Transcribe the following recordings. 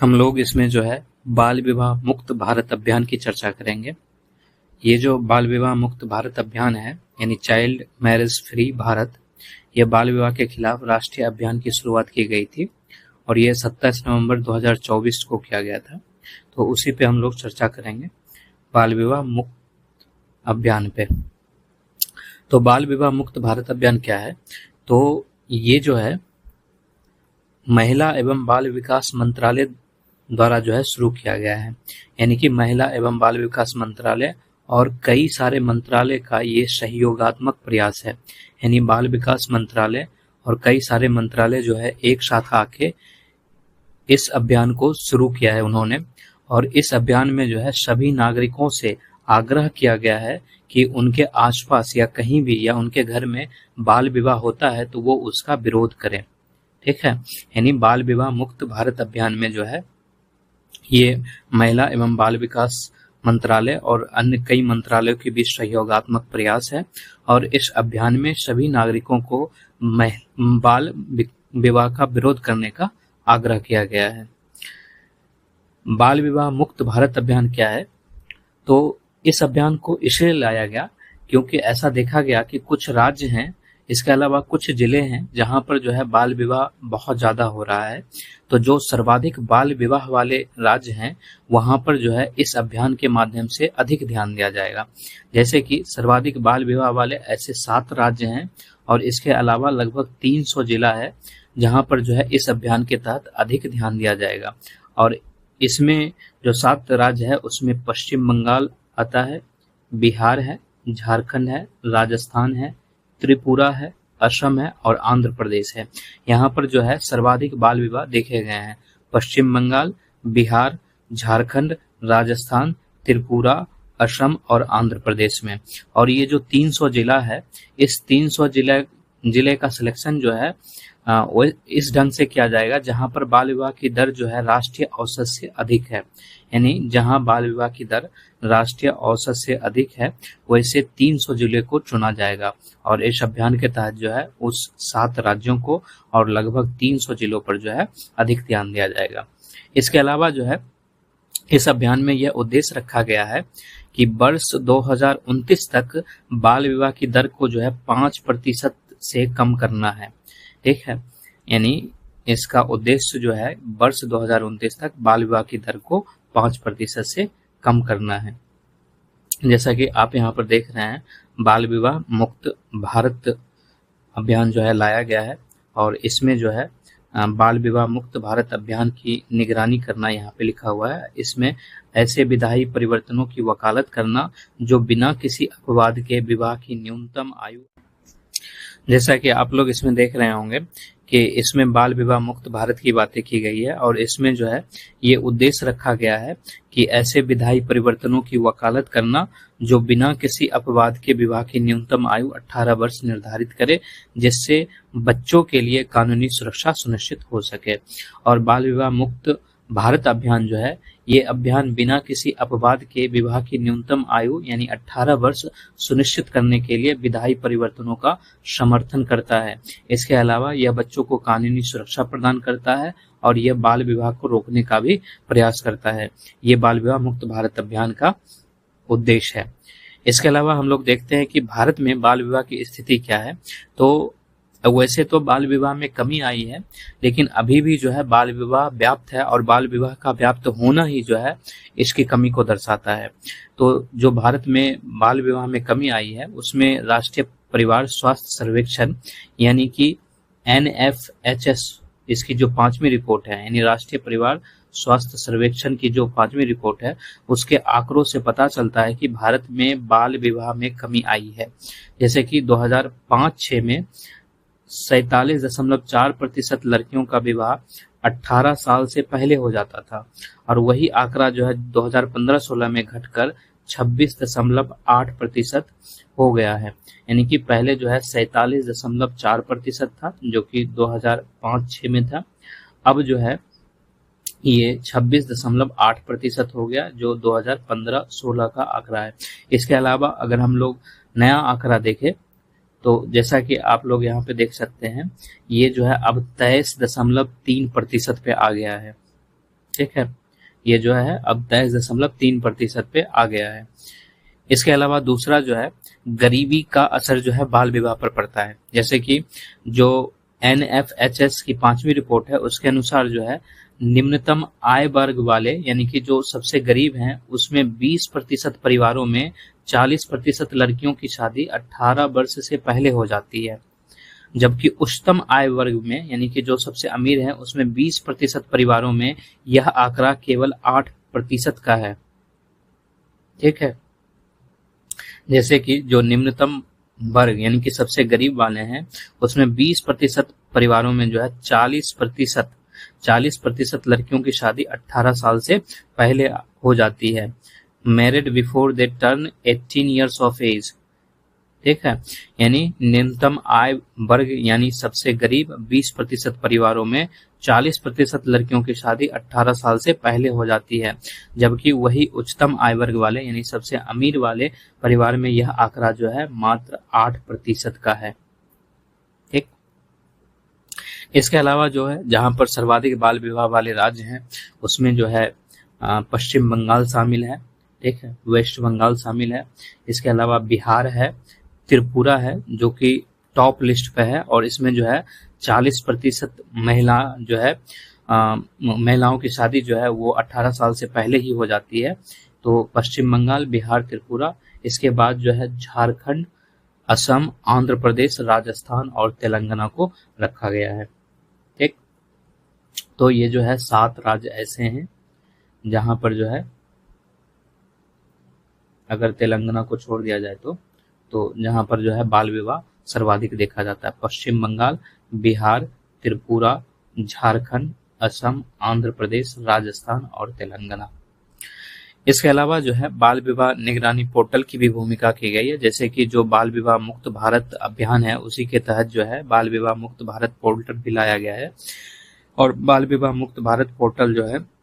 हम लोग इसमें जो है बाल विवाह मुक्त भारत अभियान की चर्चा करेंगे। ये जो बाल विवाह मुक्त भारत अभियान है यानी चाइल्ड मैरिज फ्री भारत, ये बाल विवाह के खिलाफ राष्ट्रीय अभियान की शुरुआत की गई थी और ये 27 नवंबर 2024 को किया गया था। तो उसी पे हम लोग चर्चा करेंगे बाल विवाह मुक्त अभियान पे। तो बाल विवाह मुक्त भारत अभियान क्या है? तो ये जो है महिला एवं बाल विकास मंत्रालय द्वारा जो है शुरू किया गया है, यानी कि महिला एवं बाल विकास मंत्रालय और कई सारे मंत्रालय का ये सहयोगात्मक प्रयास है। यानी बाल विकास मंत्रालय और कई सारे मंत्रालय जो है एक साथ आके इस अभियान को शुरू किया है उन्होंने। और इस अभियान में जो है सभी नागरिकों से आग्रह किया गया है कि उनके आसपास या कहीं भी या उनके घर में बाल विवाह होता है तो वो उसका विरोध करें। ठीक है, यानी बाल विवाह मुक्त भारत अभियान में जो है ये महिला एवं बाल विकास मंत्रालय और अन्य कई मंत्रालयों के बीच सहयोगात्मक प्रयास है और इस अभियान में सभी नागरिकों को बाल विवाह का विरोध करने का आग्रह किया गया है। बाल विवाह मुक्त भारत अभियान क्या है? तो इस अभियान को इसलिए लाया गया क्योंकि ऐसा देखा गया कि कुछ राज्य हैं, इसके अलावा कुछ जिले हैं जहां पर जो है बाल विवाह बहुत ज्यादा हो रहा है। तो जो सर्वाधिक बाल विवाह वाले राज्य हैं वहां पर जो है इस अभियान के माध्यम से अधिक ध्यान दिया जाएगा। जैसे कि सर्वाधिक बाल विवाह वाले ऐसे 7 राज्य हैं और इसके अलावा लगभग 300 जिला है जहां पर जो है इस अभियान के तहत अधिक ध्यान दिया जाएगा। और इसमें जो 7 राज्य है उसमें पश्चिम बंगाल आता है, बिहार है, झारखंड है, राजस्थान है, त्रिपुरा है, असम है और आंध्र प्रदेश है। यहाँ पर जो है सर्वाधिक बाल विवाह देखे गए हैं पश्चिम बंगाल, बिहार, झारखंड, राजस्थान, त्रिपुरा, असम और आंध्र प्रदेश में। और ये जो 300 जिला है, इस 300 जिले का सिलेक्शन जो है वो इस ढंग से किया जाएगा जहां पर बाल विवाह की दर जो है राष्ट्रीय औसत से अधिक है। यानी जहां बाल विवाह की दर राष्ट्रीय औसत से अधिक है वैसे 300 जिले को चुना जाएगा और इस अभियान के तहत जो है उस 7 राज्यों को और लगभग 300 जिलों पर जो है अधिक ध्यान दिया जाएगा। इसके अलावा जो है इस अभियान में यह उद्देश्य रखा गया है कि वर्ष 2029 तक बाल विवाह की दर को जो है 5% से कम करना है। ठीक है, यानी इसका उद्देश्य जो है वर्ष 2029 तक बाल विवाह की दर को 5% से कम करना है। जैसा कि आप यहाँ पर देख रहे हैं बाल विवाह मुक्त भारत अभियान जो है लाया गया है और इसमें जो है बाल विवाह मुक्त भारत अभियान की निगरानी करना यहाँ पे लिखा हुआ है। इसमें ऐसे विधायी परिवर्तनों की वकालत करना जो बिना किसी अपवाद के विवाह की न्यूनतम आयु, जैसा कि आप लोग इसमें देख रहे होंगे कि इसमें बाल विवाह मुक्त भारत की बातें की गई है और इसमें जो है ये उद्देश्य रखा गया है कि ऐसे विधायी परिवर्तनों की वकालत करना जो बिना किसी अपवाद के विवाह की न्यूनतम आयु 18 वर्ष निर्धारित करे, जिससे बच्चों के लिए कानूनी सुरक्षा सुनिश्चित हो सके। और बाल विवाह मुक्त भारत अभियान जो है ये अभियान बिना किसी अपवाद के विवाह की न्यूनतम आयु यानी 18 वर्ष सुनिश्चित करने के लिए विधायी परिवर्तनों का समर्थन करता है। इसके अलावा यह बच्चों को कानूनी सुरक्षा प्रदान करता है और यह बाल विवाह को रोकने का भी प्रयास करता है। ये बाल विवाह मुक्त भारत अभियान का उद्देश्य है। इसके अलावा हम लोग देखते हैं कि भारत में बाल विवाह की स्थिति क्या है। तो वैसे तो बाल विवाह में कमी आई है लेकिन अभी भी जो है बाल विवाह व्याप्त है और बाल विवाह का व्याप्त होना ही जो है इसकी कमी को दर्शाता है। तो जो भारत में बाल विवाह में कमी आई है उसमें राष्ट्रीय परिवार स्वास्थ्य सर्वेक्षण यानी कि NFHS इसकी जो 5वीं रिपोर्ट है, यानी राष्ट्रीय परिवार स्वास्थ्य सर्वेक्षण की जो 5वीं रिपोर्ट है उसके आंकड़ों से पता चलता है कि भारत में बाल विवाह में कमी आई है। जैसे कि 2005-6 में 47.4% लड़कियों का विवाह 18 साल से पहले हो जाता था और वही आंकड़ा जो है 2015-16 में घटकर 26.8% हो गया है। यानी कि पहले जो है 47.4% था जो कि 2005-6 में था, अब जो है ये 26.8% हो गया जो 2015-16 का आंकड़ा है। इसके अलावा अगर हम लोग नया आंकड़ा देखें तो जैसा कि आप लोग यहाँ पे देख सकते हैं ये जो है अब 23.3% पे आ गया है। ठीक है, ये जो है अब 10.3% पे आ गया है। इसके अलावा दूसरा जो है, गरीबी का असर जो है बाल विवाह पर पड़ता है। जैसे कि जो NFHS की 5वीं रिपोर्ट है, उसके अनुसार जो है निम्नतम आय वर्ग वाले यानी कि जो सबसे गरीब हैं उसमें 20% परिवारों में 40% लड़कियों की शादी 18 वर्ष से पहले हो जाती है, जबकि उच्चतम आय वर्ग में यानी कि जो सबसे अमीर है उसमें 20% परिवारों में यह आंकड़ा केवल 8% का है। ठीक है, जैसे कि जो निम्नतम वर्ग यानी कि सबसे गरीब वाले हैं उसमें 20% परिवारों में जो है 40% लड़कियों की शादी 18 साल से पहले हो जाती है, married before they turn 18 years of age. ठीक है, यानी न्यूनतम आय वर्ग यानी सबसे गरीब 20% परिवारों में 40% लड़कियों की शादी 18 साल से पहले हो जाती है, जबकि वही उच्चतम आय वर्ग वाले यानी सबसे अमीर वाले परिवार में यह आंकड़ा जो है मात्र 8% का है। ठीक, इसके अलावा जो है जहां पर सर्वाधिक बाल विवाह वाले राज्य हैं उसमें जो है पश्चिम बंगाल शामिल है। ठीक है, वेस्ट बंगाल शामिल है। इसके अलावा बिहार है, त्रिपुरा है जो कि टॉप लिस्ट पे है और इसमें जो है 40% महिला जो है महिलाओं की शादी जो है वो 18 साल से पहले ही हो जाती है। तो पश्चिम बंगाल, बिहार, त्रिपुरा, इसके बाद जो है झारखंड, असम, आंध्र प्रदेश, राजस्थान और तेलंगाना को रखा गया है। ठीक, तो ये जो है 7 राज्य ऐसे हैं जहां पर जो है अगर तेलंगाना को छोड़ दिया जाए तो जहां पर जो है बाल विवाह सर्वाधिक देखा जाता है। पश्चिम बंगाल, बिहार, त्रिपुरा, झारखंड, असम, आंध्र प्रदेश, राजस्थान और तेलंगाना। इसके अलावा जो है बाल विवाह निगरानी पोर्टल की भी भूमिका की गई है। जैसे कि जो बाल विवाह मुक्त भारत अभियान है उसी के तहत जो है बाल विवाह मुक्त भारत पोर्टल भी लाया गया है। और बाल विवाह मुक्त भारत पोर्टल जो है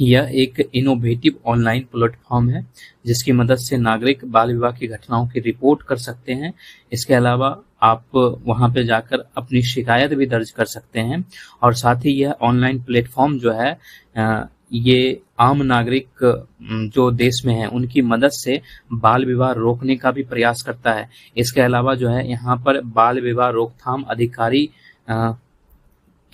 यह एक इनोवेटिव ऑनलाइन प्लेटफॉर्म है जिसकी मदद से नागरिक बाल विवाह की घटनाओं की रिपोर्ट कर सकते हैं। इसके अलावा आप वहां पे जाकर अपनी शिकायत भी दर्ज कर सकते हैं और साथ ही यह ऑनलाइन प्लेटफॉर्म जो है ये आम नागरिक जो देश में है उनकी मदद से बाल विवाह रोकने का भी प्रयास करता है। इसके अलावा जो है यहाँ पर बाल विवाह रोकथाम अधिकारी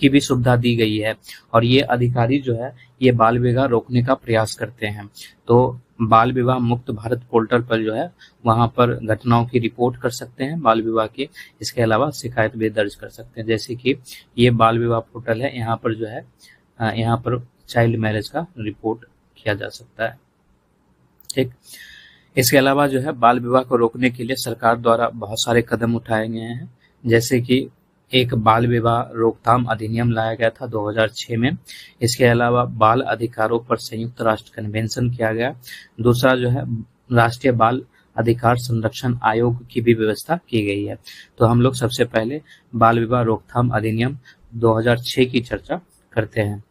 की भी सुविधा दी गई है और ये अधिकारी जो है ये बाल विवाह रोकने का प्रयास करते हैं। तो बाल विवाह मुक्त भारत पोर्टल पर जो है वहां पर घटनाओं की रिपोर्ट कर सकते हैं बाल विवाह की। इसके अलावा शिकायत भी दर्ज कर सकते हैं। जैसे कि ये बाल विवाह पोर्टल है, यहाँ पर जो है यहाँ पर चाइल्ड मैरिज का रिपोर्ट किया जा सकता है। ठीक, इसके अलावा जो है बाल विवाह को रोकने के लिए सरकार द्वारा बहुत सारे कदम उठाए गए हैं। जैसे कि एक बाल विवाह रोकथाम अधिनियम लाया गया था 2006 में। इसके अलावा बाल अधिकारों पर संयुक्त राष्ट्र कन्वेंशन किया गया। दूसरा जो है राष्ट्रीय बाल अधिकार संरक्षण आयोग की भी व्यवस्था की गई है। तो हम लोग सबसे पहले बाल विवाह रोकथाम अधिनियम 2006 की चर्चा करते हैं।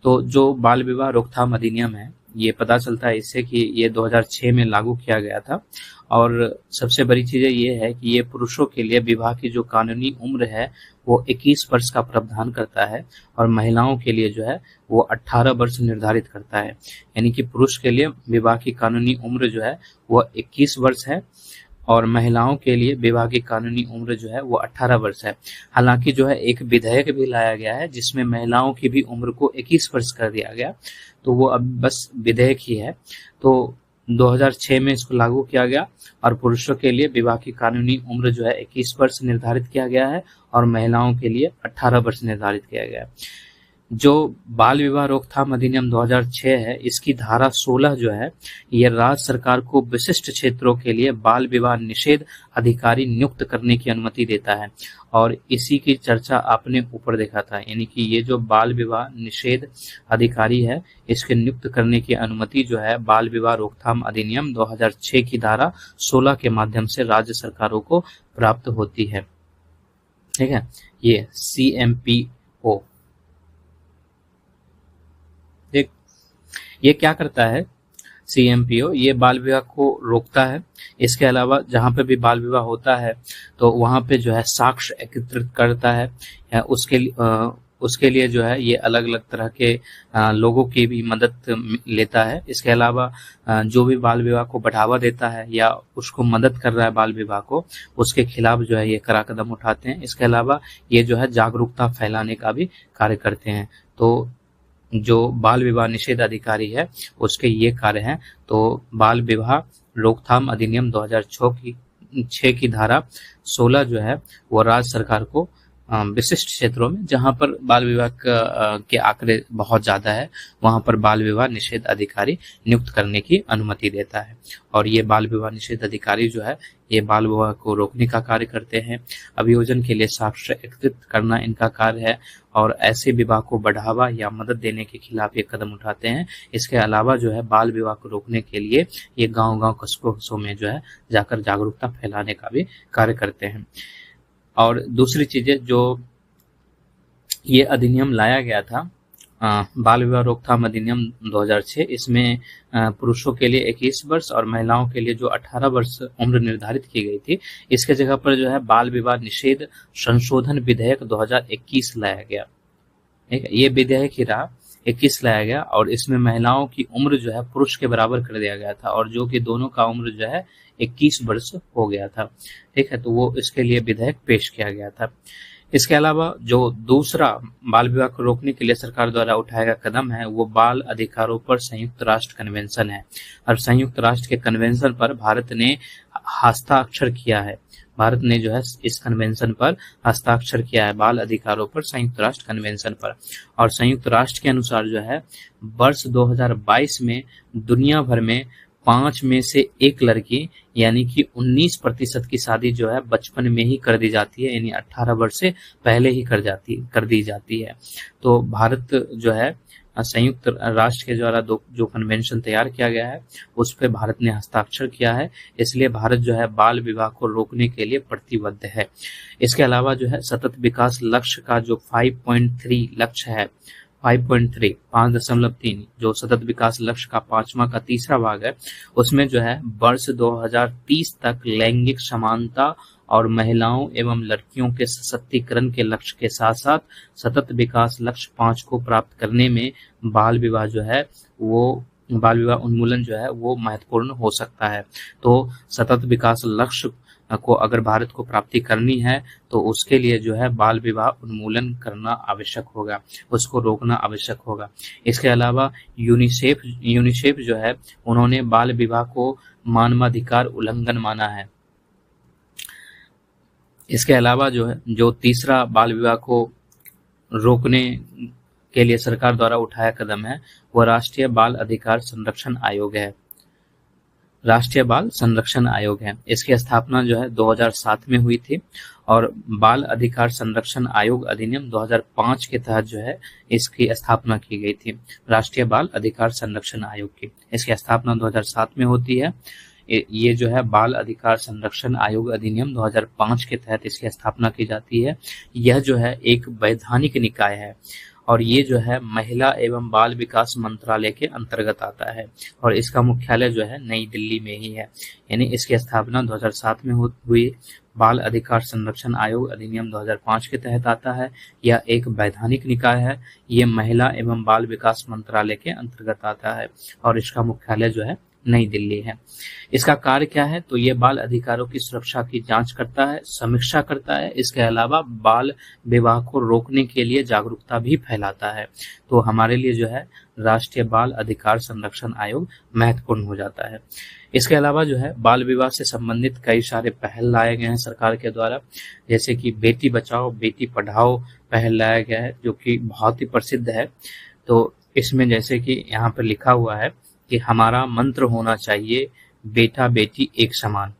तो जो बाल विवाह रोकथाम अधिनियम है ये पता चलता है इससे कि ये 2006 में लागू किया गया था और सबसे बड़ी चीज़ ये है कि ये पुरुषों के लिए विवाह की जो कानूनी उम्र है वो 21 वर्ष का प्रावधान करता है और महिलाओं के लिए जो है वो 18 वर्ष निर्धारित करता है। यानी कि पुरुष के लिए विवाह की कानूनी उम्र जो है वो 21 वर्ष है और महिलाओं के लिए विवाह की कानूनी उम्र जो है वो 18 वर्ष है। हालांकि जो है एक विधेयक भी लाया गया है जिसमें महिलाओं की भी उम्र को 21 वर्ष कर दिया गया, तो वो अब बस विधेयक ही है। तो 2006 में इसको लागू किया गया और पुरुषों के लिए विवाह की कानूनी उम्र जो है 21 वर्ष निर्धारित किया गया है और महिलाओं के लिए 18 वर्ष निर्धारित किया गया है। जो बाल विवाह रोकथाम अधिनियम 2006 है इसकी धारा 16 जो है ये राज्य सरकार को विशिष्ट क्षेत्रों के लिए बाल विवाह निषेध अधिकारी नियुक्त करने की अनुमति देता है और इसी की चर्चा आपने ऊपर देखा था। यानी कि ये जो बाल विवाह निषेध अधिकारी है इसके नियुक्त करने की अनुमति जो है बाल विवाह रोकथाम अधिनियम 2006 की धारा 16 के माध्यम से राज्य सरकारों को प्राप्त होती है। ठीक है, ये CMPO। एक ये क्या करता है CMPO, ये बाल विवाह को रोकता है। इसके अलावा जहाँ पे भी बाल विवाह होता है तो वहाँ पे जो है साक्ष्य एकत्रित करता है, उसके लिए जो है ये अलग अलग तरह के लोगों की भी मदद लेता है। इसके अलावा जो भी बाल विवाह को बढ़ावा देता है या उसको मदद कर रहा है बाल विवाह को, उसके खिलाफ जो है ये कड़ा कदम उठाते हैं। इसके अलावा ये जो है जागरूकता फैलाने का भी कार्य करते हैं। तो जो बाल विवाह निषेध अधिकारी है उसके ये कार्य हैं। तो बाल विवाह रोकथाम अधिनियम 2006 की धारा 16 जो है वो राज्य सरकार को विशिष्ट क्षेत्रों में जहां पर बाल विवाह के आंकड़े बहुत ज्यादा है वहां पर बाल विवाह निषेध अधिकारी नियुक्त करने की अनुमति देता है। और ये बाल विवाह निषेध अधिकारी जो है ये बाल विवाह को रोकने का कार्य करते हैं, अभियोजन के लिए साक्ष्य एकत्रित करना इनका कार्य है और ऐसे विवाह को बढ़ावा या मदद देने के खिलाफ ये कदम उठाते हैं। इसके अलावा जो है बाल विवाह को रोकने के लिए ये गांव-गांव कस्बों में जो है जाकर जागरूकता फैलाने का भी कार्य करते हैं। और दूसरी चीजें जो ये अधिनियम लाया गया था, बाल विवाह रोकथाम अधिनियम 2006, इसमें पुरुषों के लिए 21 वर्ष और महिलाओं के लिए जो 18 वर्ष उम्र निर्धारित की गई थी, इसके जगह पर जो है बाल विवाह निषेध संशोधन विधेयक 2021 लाया गया। ठीक है, ये विधेयक ही रहा, 21 लाया गया और इसमें महिलाओं की उम्र जो है पुरुष के बराबर कर दिया गया था और जो कि दोनों का उम्र जो है 21 वर्ष हो गया था। ठीक है, तो वो इसके लिए विधेयक पेश किया गया था। इसके अलावा जो दूसरा बाल विवाह को रोकने के लिए सरकार द्वारा उठाया गया कदम है वो बाल अधिकारों पर संयुक्त राष्ट्र कन्वेंशन है। और संयुक्त राष्ट्र के कन्वेंशन पर भारत ने हस्ताक्षर किया है। भारत ने जो है इस कन्वेंशन पर हस्ताक्षर किया है, बाल अधिकारों पर संयुक्त राष्ट्र कन्वेंशन पर। और संयुक्त राष्ट्र के अनुसार जो है वर्ष 2022 में दुनिया भर में 5 में से 1 लड़की यानी कि 19% की शादी जो है बचपन में ही कर दी जाती है, यानी 18 वर्ष से पहले ही कर दी जाती है। तो भारत जो है संयुक्त राष्ट्र के द्वारा जो कन्वेंशन तैयार किया गया है उस पर भारत ने हस्ताक्षर किया है, इसलिए भारत जो है बाल विवाह को रोकने के लिए प्रतिबद्ध है। इसके अलावा जो है सतत विकास लक्ष्य का जो 5.3 लक्ष्य है, 5.3 जो सतत विकास लक्ष्य का 5वां का तीसरा भाग है, उसमें जो है वर्ष 2030 तक लैंगिक समानता और महिलाओं एवं लड़कियों के सशक्तिकरण के लक्ष्य के साथ साथ सतत विकास लक्ष्य 5 को प्राप्त करने में बाल विवाह जो है वो बाल विवाह उन्मूलन जो है वो महत्वपूर्ण हो सकता है। तो सतत विकास लक्ष्य को अगर भारत को प्राप्ति करनी है तो उसके लिए जो है बाल विवाह उन्मूलन करना आवश्यक होगा, उसको रोकना आवश्यक होगा। इसके अलावा यूनिसेफ जो है उन्होंने बाल विवाह को मानवाधिकार उल्लंघन माना है। इसके अलावा जो है जो तीसरा बाल विवाह को रोकने के लिए सरकार द्वारा उठाया कदम है वो राष्ट्रीय बाल अधिकार संरक्षण आयोग है। राष्ट्रीय बाल संरक्षण आयोग है, इसकी स्थापना जो है 2007 में हुई थी और बाल अधिकार संरक्षण आयोग अधिनियम 2005 के तहत जो है इसकी स्थापना की गई थी, राष्ट्रीय बाल अधिकार संरक्षण आयोग की। इसकी स्थापना 2007 में होती है। ये जो है बाल अधिकार संरक्षण आयोग अधिनियम 2005 के तहत इसकी स्थापना की जाती है। यह जो है एक वैधानिक निकाय है और ये जो है महिला एवं बाल विकास मंत्रालय के अंतर्गत आता है और इसका मुख्यालय जो है नई दिल्ली में ही है। यानी इसकी स्थापना 2007 में हुई। बाल अधिकार संरक्षण आयोग अधिनियम 2005 के तहत आता है। यह एक वैधानिक निकाय है, ये महिला एवं बाल विकास मंत्रालय के अंतर्गत आता है और इसका मुख्यालय जो है नई दिल्ली है। इसका कार्य क्या है, तो ये बाल अधिकारों की सुरक्षा की जांच करता है, समीक्षा करता है। इसके अलावा बाल विवाह को रोकने के लिए जागरूकता भी फैलाता है। तो हमारे लिए जो है राष्ट्रीय बाल अधिकार संरक्षण आयोग महत्वपूर्ण हो जाता है। इसके अलावा जो है बाल विवाह से संबंधित कई सारे पहल लाए गए हैं सरकार के द्वारा, जैसे कि बेटी बचाओ बेटी पढ़ाओ पहल लाया गया है जो कि बहुत ही प्रसिद्ध है। तो इसमें जैसे कि यहाँ पर लिखा हुआ है कि हमारा मंत्र होना चाहिए बेटा बेटी एक समान।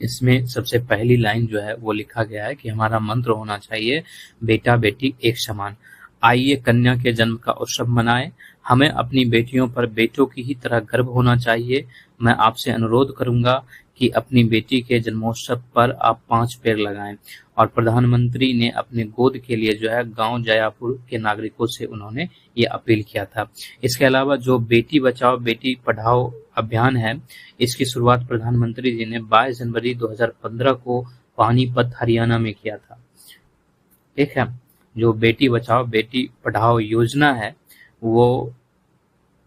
इसमें सबसे पहली लाइन जो है वो लिखा गया है कि हमारा मंत्र होना चाहिए बेटा बेटी एक समान। आइए कन्या के जन्म का उत्सव मनाएं, हमें अपनी बेटियों पर बेटों की ही तरह गर्व होना चाहिए। मैं आपसे अनुरोध करूंगा कि अपनी बेटी के जन्मोत्सव पर आप 5 पेड़ लगाएं। और प्रधानमंत्री ने अपने गोद के लिए जो है गांव जयापुर के नागरिकों से उन्होंने ये अपील किया था। इसके अलावा जो बेटी बचाओ बेटी पढ़ाओ अभियान है, इसकी शुरुआत प्रधानमंत्री जी ने 22 जनवरी 2015 को पानीपत हरियाणा में किया था। ठीक है, जो बेटी बचाओ बेटी पढ़ाओ योजना है वो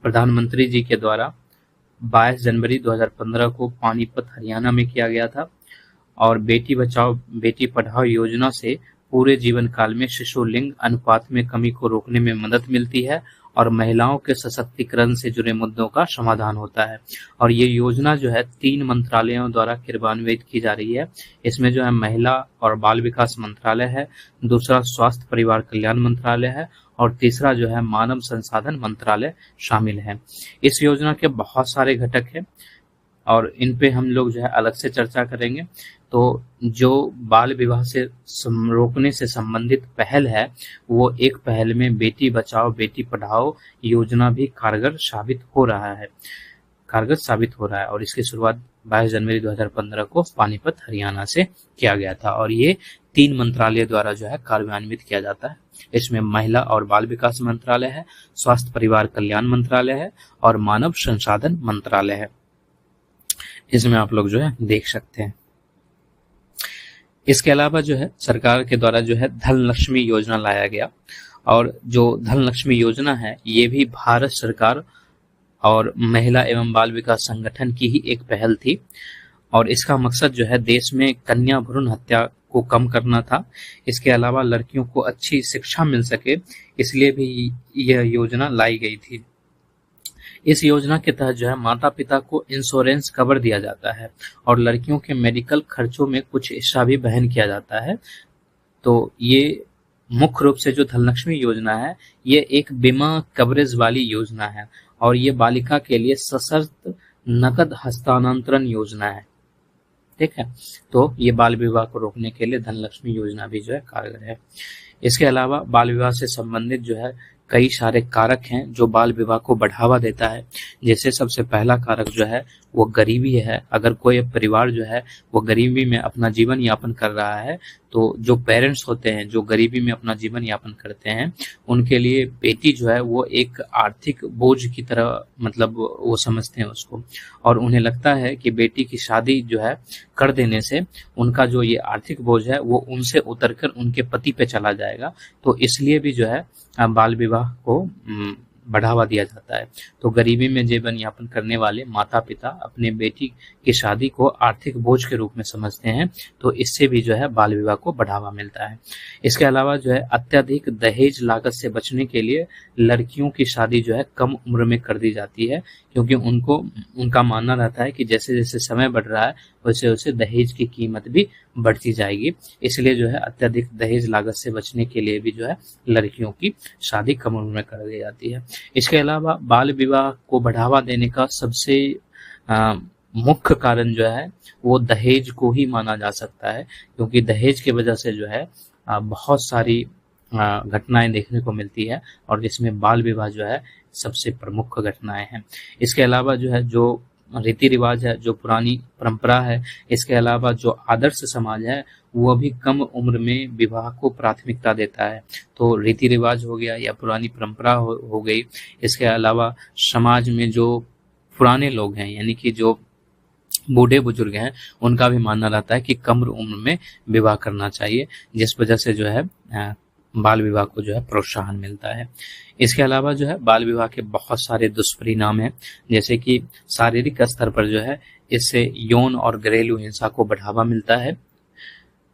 प्रधानमंत्री जी के द्वारा 22 जनवरी 2015 को पानीपत हरियाणा में किया गया था। और बेटी बचाओ बेटी पढ़ाओ योजना से पूरे जीवन काल में शिशु लिंग अनुपात में कमी को रोकने में मदद मिलती है और महिलाओं के सशक्तिकरण से जुड़े मुद्दों का समाधान होता है। और ये योजना जो है 3 मंत्रालयों द्वारा क्रियान्वित की जा रही है। इसमें जो है महिला और बाल विकास मंत्रालय है, दूसरा स्वास्थ्य परिवार कल्याण मंत्रालय है और तीसरा जो है मानव संसाधन मंत्रालय शामिल है। इस योजना के बहुत सारे घटक हैं और इन पे हम लोग जो है अलग से चर्चा करेंगे। तो जो बाल विवाह से रोकने से संबंधित पहल है वो एक पहल में बेटी बचाओ बेटी पढ़ाओ योजना भी कारगर साबित हो रहा है और इसकी शुरुआत 22 जनवरी 2015 को पानीपत हरियाणा से किया गया था। और ये 3 मंत्रालय द्वारा जो है कार्यान्वित किया जाता है। इसमें महिला और बाल विकास मंत्रालय है, स्वास्थ्य परिवार कल्याण मंत्रालय है और मानव संसाधन मंत्रालय है। इसमें आप लोग जो है देख सकते हैं। इसके अलावा जो है सरकार के द्वारा जो है धन लक्ष्मी योजना लाया गया और जो धन लक्ष्मी योजना है ये भी भारत सरकार और महिला एवं बाल विकास संगठन की ही एक पहल थी। और इसका मकसद जो है देश में कन्या भ्रूण हत्या को कम करना था। इसके अलावा लड़कियों को अच्छी शिक्षा मिल सके इसलिए भी यह योजना लाई गई थी। इस योजना के तहत जो है माता पिता को इंश्योरेंस कवर दिया जाता है और लड़कियों के मेडिकल खर्चों में कुछ हिस्सा भी वहन किया जाता है। तो ये मुख्य रूप से जो धनलक्ष्मी योजना है ये एक बीमा कवरेज वाली योजना है और ये बालिका के लिए सशर्त नकद हस्तांतरण योजना है। ठीक है, तो ये बाल विवाह को रोकने के लिए धनलक्ष्मी योजना भी जो है कारगर है। इसके अलावा बाल विवाह से संबंधित जो है कई सारे कारक हैं जो बाल विवाह को बढ़ावा देता है। जैसे सबसे पहला कारक जो है वो गरीबी है। अगर कोई परिवार जो है वो गरीबी में अपना जीवन यापन कर रहा है तो जो पेरेंट्स होते हैं जो गरीबी में अपना जीवन यापन करते हैं उनके लिए बेटी जो है वो एक आर्थिक बोझ की तरह मतलब वो समझते हैं उसको और उन्हें लगता है कि बेटी की शादी जो है कर देने से उनका जो ये आर्थिक बोझ है वो उनसे उतरकर उनके पति पे चला जाएगा। तो इसलिए भी जो है बाल विवाह को बढ़ावा दिया जाता है। तो गरीबी में जीवन यापन करने वाले माता पिता अपने बेटी की शादी को आर्थिक बोझ के रूप में समझते हैं तो इससे भी जो है बाल विवाह को बढ़ावा मिलता है। इसके अलावा जो है अत्यधिक दहेज लागत से बचने के लिए लड़कियों की शादी जो है कम उम्र में कर दी जाती है क्योंकि उनका मानना रहता है कि जैसे जैसे समय बढ़ रहा है वैसे वैसे दहेज की कीमत भी बढ़ती जाएगी। इसलिए जो है अत्यधिक दहेज लागत से बचने के लिए भी जो है लड़कियों की शादी कम उम्र में कर दी जाती है। इसके अलावा बाल विवाह को बढ़ावा देने का सबसे मुख्य कारण जो है वो दहेज को ही माना जा सकता है क्योंकि दहेज की वजह से जो है बहुत सारी घटनाएं देखने को मिलती है और जिसमें बाल विवाह जो है सबसे प्रमुख घटनाएं हैं। इसके अलावा जो है जो रीति रिवाज है जो पुरानी परंपरा है इसके अलावा जो आदर्श समाज है वो भी कम उम्र में विवाह को प्राथमिकता देता है। तो रीति रिवाज हो गया या पुरानी परंपरा हो गई। इसके अलावा समाज में जो पुराने लोग हैं यानी कि जो बूढ़े बुजुर्ग हैं उनका भी मानना रहता है कि कम उम्र में विवाह करना चाहिए जिस वजह से जो है बाल विवाह को जो है प्रोत्साहन मिलता है। इसके अलावा जो है बाल विवाह के बहुत सारे दुष्परिणाम हैं जैसे कि शारीरिक स्तर पर जो है इससे यौन और घरेलू हिंसा को बढ़ावा मिलता है।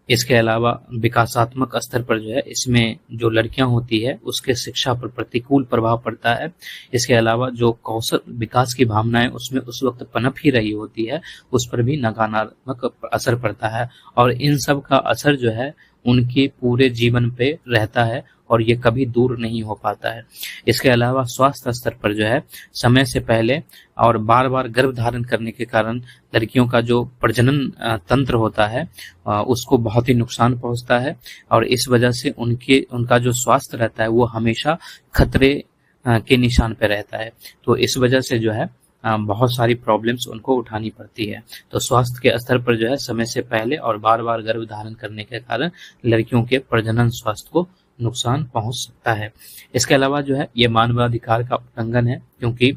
इसके अलावा विकासात्मक स्तर पर जो है इसमें जो लड़कियां होती है उसके शिक्षा पर प्रतिकूल प्रभाव पड़ता है। इसके अलावा जो कौशल विकास की भावनाएं उसमें उस वक्त पनप ही रही होती है उस पर भी नकारात्मक असर पड़ता है और इन सब का असर जो है उनके पूरे जीवन पे रहता है और ये कभी दूर नहीं हो पाता है। इसके अलावा स्वास्थ्य स्तर पर जो है समय से पहले और बार बार गर्भ धारण करने के कारण लड़कियों का जो प्रजनन तंत्र होता है उसको बहुत ही नुकसान पहुंचता है और इस वजह से उनका जो स्वास्थ्य रहता है वो हमेशा खतरे के निशान पे रहता है। तो इस वजह से जो है बहुत सारी प्रॉब्लम्स उनको उठानी पड़ती है। तो स्वास्थ्य के स्तर पर जो है समय से पहले और बार बार गर्भ धारण करने के कारण लड़कियों के प्रजनन स्वास्थ्य को नुकसान पहुंच सकता है। इसके अलावा जो है ये मानवाधिकार का उल्लंघन है क्योंकि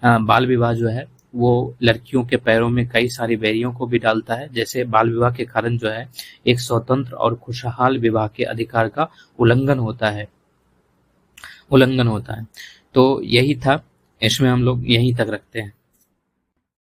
बाल विवाह जो है वो लड़कियों के पैरों में कई सारी बैरियों को भी डालता है। जैसे बाल विवाह के कारण जो है एक स्वतंत्र और खुशहाल विवाह के अधिकार का उल्लंघन होता है। तो यही था, इसमें हम लोग यहीं तक रखते हैं।